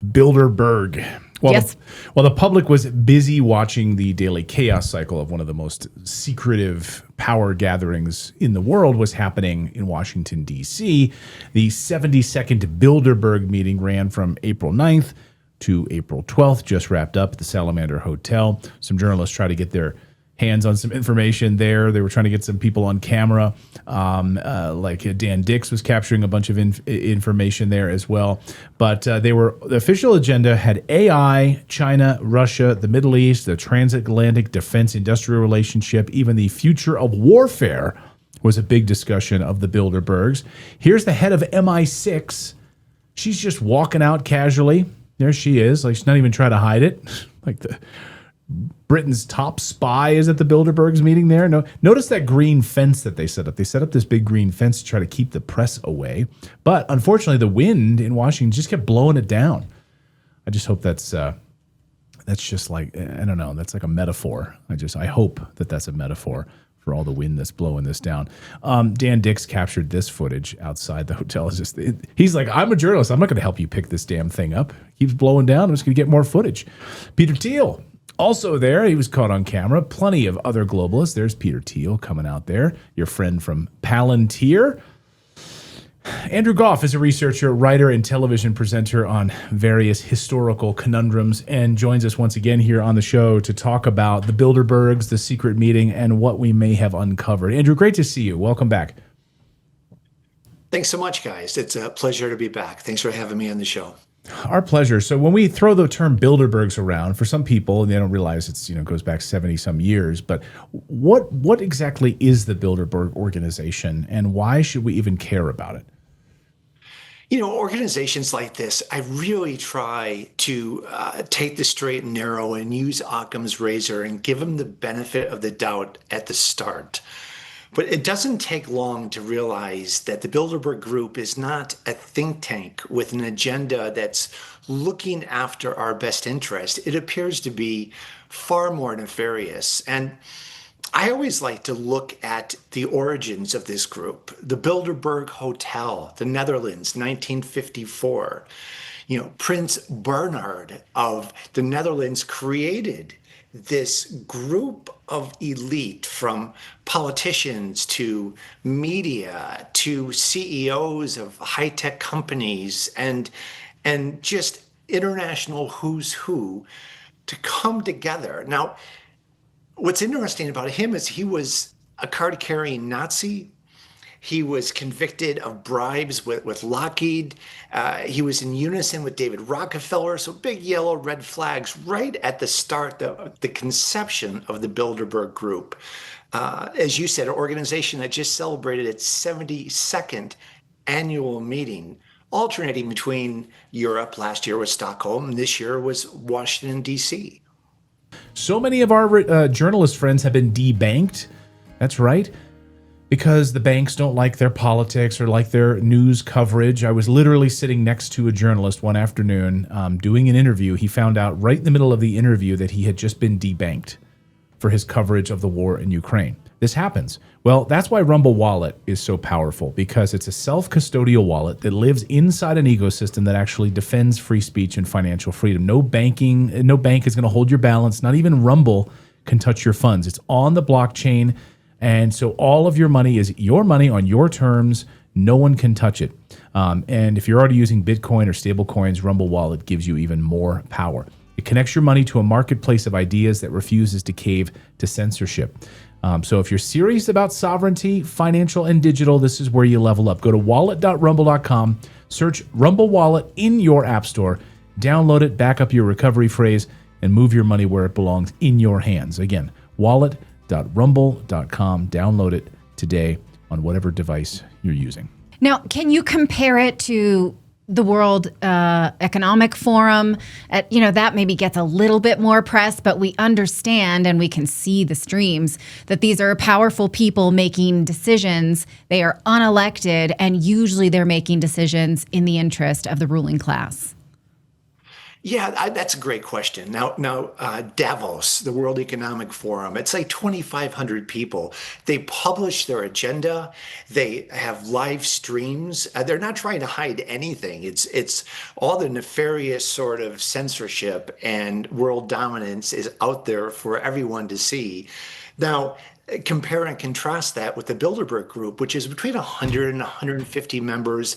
Bilderberg. Yes. While the public was busy watching the daily chaos cycle of one of the most secretive power gatherings in the world was happening in Washington, D.C., the 72nd Bilderberg meeting ran from April 9th to April 12th, just wrapped up at the Salamander Hotel. Some journalists tried to get their hands on some information there. They were trying to get some people on camera. Like Dan Dix was capturing a bunch of information there as well. But the official agenda had AI, China, Russia, the Middle East, the transatlantic defense industrial relationship, even the future of warfare was a big discussion of the Bilderbergs. Here's the head of MI6. She's just walking out casually. There she is. Like, she's not even trying to hide it. Like Britain's top spy is at the Bilderbergs meeting there. No, notice that green fence that they set up. They set up this big green fence to try to keep the press away. But unfortunately, the wind in Washington just kept blowing it down. I just hope that's just like, I don't know, that's like a metaphor. I hope that that's a metaphor for all the wind that's blowing this down. Dan Dix captured this footage outside the hotel. He's like, I'm a journalist. I'm not going to help you pick this damn thing up. It keeps blowing down. I'm just going to get more footage. Peter Thiel, also there, he was caught on camera. Plenty of other globalists. There's Peter Thiel coming out there, your friend from Palantir. Andrew Goff is a researcher, writer, and television presenter on various historical conundrums and joins us once again here on the show to talk about the Bilderbergs, the secret meeting, and what we may have uncovered. Andrew, great to see you. Welcome back. Thanks so much, guys. It's a pleasure to be back. Thanks for having me on the show. Our pleasure. So when we throw the term Bilderbergs around, for some people, they don't realize it's goes back 70 some years. But what exactly is the Bilderberg organization, and why should we even care about it? Organizations like this, I really try to take the straight and narrow and use Occam's razor and give them the benefit of the doubt at the start. But it doesn't take long to realize that the Bilderberg Group is not a think tank with an agenda that's looking after our best interest. It appears to be far more nefarious. And I always like to look at the origins of this group. The Bilderberg Hotel, the Netherlands, 1954. Prince Bernhard of the Netherlands created this group of elite, from politicians to media to CEOs of high-tech companies and just international who's who, to come together. Now, what's interesting about him is he was a card-carrying Nazi. He was convicted of bribes with Lockheed. He was in unison with David Rockefeller. So big yellow, red flags right at the start, the conception of the Bilderberg Group. As you said, an organization that just celebrated its 72nd annual meeting, alternating between Europe. Last year was Stockholm, and this year was Washington, D.C. So many of our journalist friends have been debanked. That's right. Because the banks don't like their politics or like their news coverage. I was literally sitting next to a journalist one afternoon doing an interview. He found out right in the middle of the interview that he had just been debanked for his coverage of the war in Ukraine. This happens. Well, that's why Rumble Wallet is so powerful, because it's a self-custodial wallet that lives inside an ecosystem that actually defends free speech and financial freedom. No bank is going to hold your balance. Not even Rumble can touch your funds. It's on the blockchain. And so all of your money is your money on your terms. No one can touch it. And if you're already using Bitcoin or stable coins, Rumble Wallet gives you even more power. It connects your money to a marketplace of ideas that refuses to cave to censorship. So if you're serious about sovereignty, financial and digital, this is where you level up. Go to wallet.rumble.com, search Rumble Wallet in your app store, download it, back up your recovery phrase, and move your money where it belongs, in your hands. Again, wallet.rumble.com. Download it today on whatever device you're using. Now, can you compare it to the World Economic Forum? That maybe gets a little bit more press, but we understand and we can see the streams that these are powerful people making decisions. They are unelected, and usually they're making decisions in the interest of the ruling class. Yeah, that's a great question. Now, Davos, the World Economic Forum, it's like 2,500 people. They publish their agenda. They have live streams. They're not trying to hide anything. It's all the nefarious sort of censorship and world dominance is out there for everyone to see. Now, compare and contrast that with the Bilderberg Group, which is between 100 and 150 members,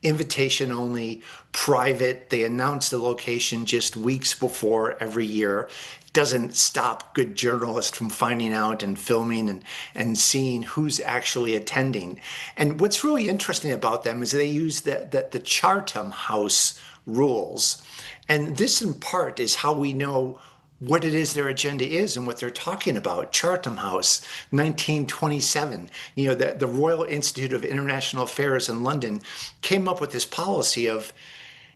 invitation only, private. They announce the location just weeks before every year. Doesn't stop good journalists from finding out and filming and seeing who's actually attending. And what's really interesting about them is they use the Chatham House rules. And this in part is how we know what it is their agenda is and what they're talking about. Chatham House, 1927, the Royal Institute of International Affairs in London came up with this policy of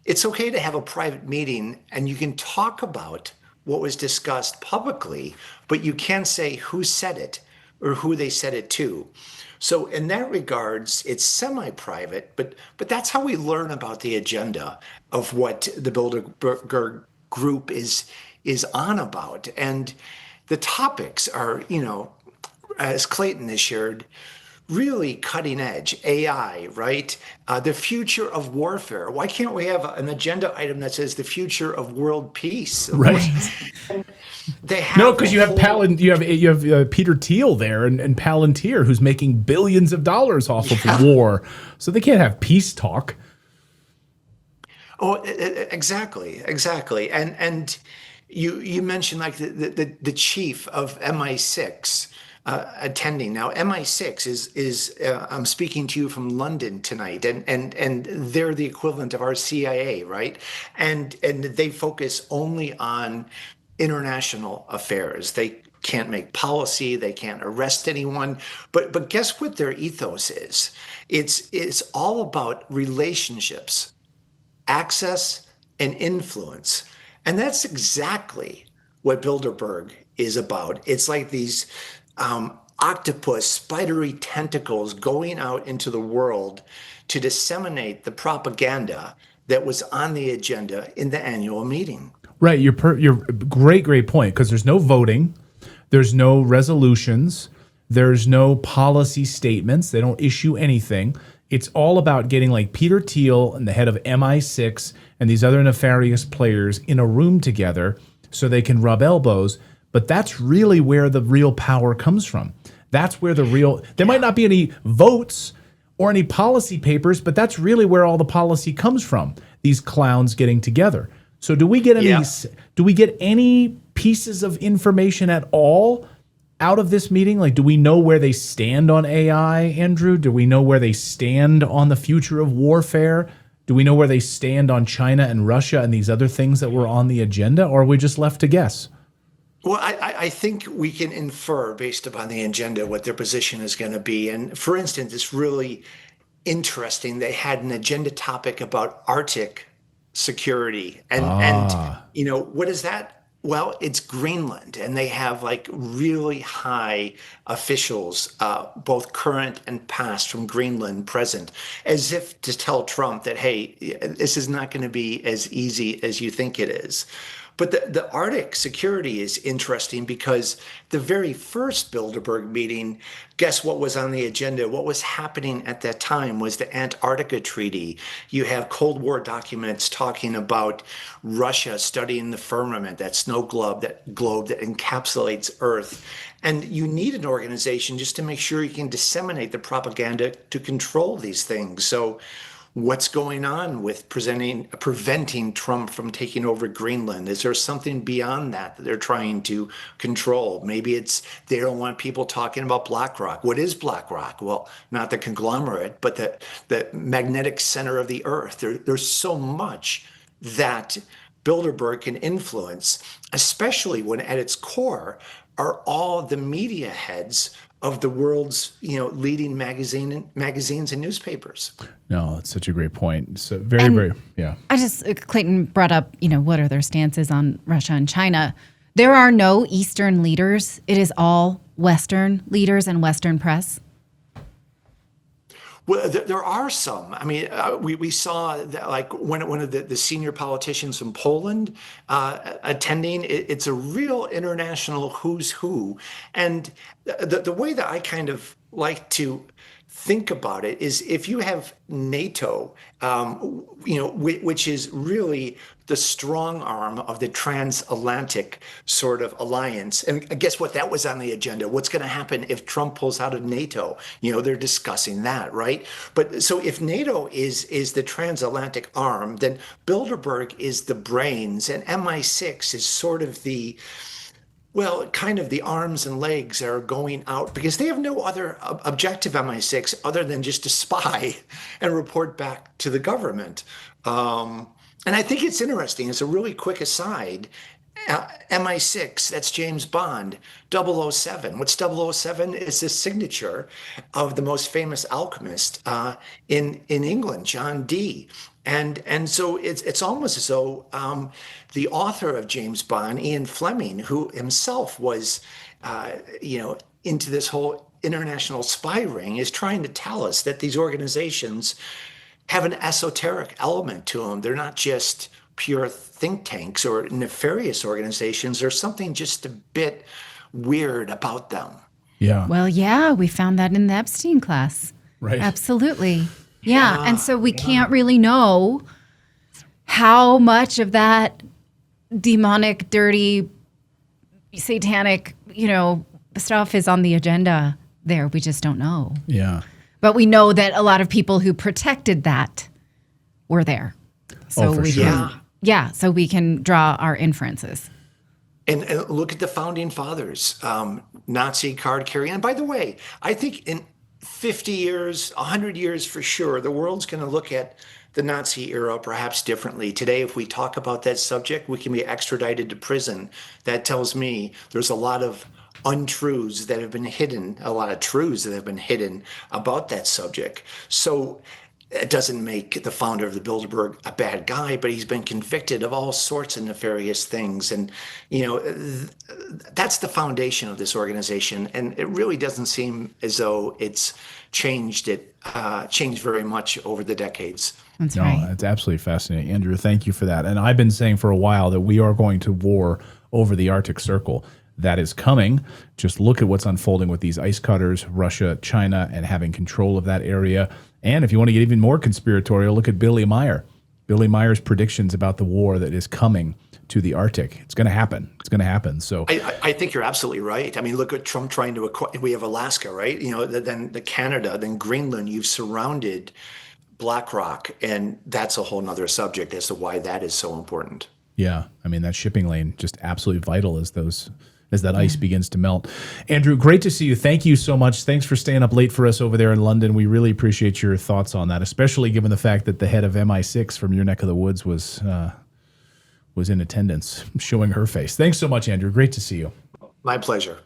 it's okay to have a private meeting and you can talk about what was discussed publicly, but you can't say who said it or who they said it to. So in that regards, it's semi-private, but that's how we learn about the agenda of what the Bilderberg Group is on about. And the topics are, as Clayton has shared, really cutting edge. AI, right? The future of warfare. Why can't we have an agenda item that says the future of world peace? Right. They have No, because you have Peter Thiel there and Palantir, who's making billions of dollars off of war. So they can't have peace talk. Oh, exactly. And you mentioned like the chief of MI6 attending. Now, MI6 is I'm speaking to you from London tonight, and they're the equivalent of our CIA, right? And they focus only on international affairs. They can't make policy, they can't arrest anyone. But guess what their ethos is? It's all about relationships, access, and influence. And that's exactly what Bilderberg is about. It's like these octopus, spidery tentacles going out into the world to disseminate the propaganda that was on the agenda in the annual meeting. Right. You're great point, because there's no voting, there's no resolutions, there's no policy statements. They don't issue anything. It's all about getting like Peter Thiel and the head of MI6 and these other nefarious players in a room together so they can rub elbows. But that's really where the real power comes from. That's where there might not be any votes or any policy papers, but that's really where all the policy comes from. These clowns getting together. So do we get any pieces of information at all out of this meeting? Like, do we know where they stand on AI, Andrew? Do we know where they stand on the future of warfare? Do we know where they stand on China and Russia and these other things that were on the agenda? Or are we just left to guess? Well, I think we can infer based upon the agenda what their position is going to be. And for instance, it's really interesting. They had an agenda topic about Arctic security. And what is that? Well, it's Greenland, and they have like really high officials, both current and past, from Greenland present, as if to tell Trump that, hey, this is not going to be as easy as you think it is. But the Arctic security is interesting because the very first Bilderberg meeting, guess what was on the agenda? What was happening at that time was the Antarctica Treaty. You have Cold War documents talking about Russia studying the firmament, that snow globe that encapsulates Earth. And you need an organization just to make sure you can disseminate the propaganda to control these things. So what's going on with preventing Trump from taking over Greenland? Is there something beyond that they're trying to control? Maybe it's they don't want people talking about BlackRock. What is BlackRock? Well, not the conglomerate, but the magnetic center of the Earth. There's so much that Bilderberg can influence, especially when at its core are all the media heads of the world's leading magazines and newspapers. No, that's such a great point. So very, yeah. Clayton brought up, what are their stances on Russia and China. There are no Eastern leaders. It is all Western leaders and Western press. Well, there are some. I mean, we saw that, like one of the senior politicians from Poland attending. It's a real international who's who, and the way that I kind of like to think about it is if you have NATO, which is really the strong arm of the transatlantic sort of alliance. And guess what? That was on the agenda. What's going to happen if Trump pulls out of NATO? They're discussing that, right? But so if NATO is the transatlantic arm, then Bilderberg is the brains, and MI6 is sort of kind of the arms and legs that are going out, because they have no other objective, MI6, other than just to spy and report back to the government. And I think it's interesting. It's a really quick aside. MI6, that's James Bond. 007. What's 007? It's the signature of the most famous alchemist in England, John Dee. And so it's almost as though the author of James Bond, Ian Fleming, who himself was, into this whole international spy ring, is trying to tell us that these organizations have an esoteric element to them. They're not just pure think tanks or nefarious organizations. There's something just a bit weird about them. Yeah. Well, yeah, we found that in the Epstein class. Right. Absolutely. Yeah. And so we can't really know how much of that demonic, dirty, satanic, stuff is on the agenda there. We just don't know. Yeah. But we know that a lot of people who protected that were there. So for sure. So we can draw our inferences. And look at the founding fathers, Nazi card carrying. And by the way, I think in 50 years, 100 years for sure, the world's going to look at the Nazi era perhaps differently. Today, if we talk about that subject, we can be extradited to prison. That tells me there's a lot of untruths that have been hidden, a lot of truths that have been hidden about that subject. So it doesn't make the founder of the Bilderberg a bad guy, but he's been convicted of all sorts of nefarious things. And, that's the foundation of this organization. And it really doesn't seem as though it's changed very much over the decades. That's right. It's absolutely fascinating. Andrew, thank you for that. And I've been saying for a while that we are going to war over the Arctic Circle. That is coming. Just look at what's unfolding with these ice cutters, Russia, China, and having control of that area. And if you want to get even more conspiratorial, look at Billy Meyer. Billy Meyer's predictions about the war that is coming to the Arctic. It's going to happen. It's going to happen. So I think you're absolutely right. I mean, look at Trump trying to acquire. We have Alaska, right? Then the Canada, then Greenland. You've surrounded BlackRock, and that's a whole nother subject as to why that is so important. Yeah, I mean, that shipping lane just absolutely vital as that ice begins to melt. Andrew, great to see you. Thank you so much. Thanks for staying up late for us over there in London. We really appreciate your thoughts on that, especially given the fact that the head of MI6 from your neck of the woods was in attendance, showing her face. Thanks so much, Andrew. Great to see you. My pleasure.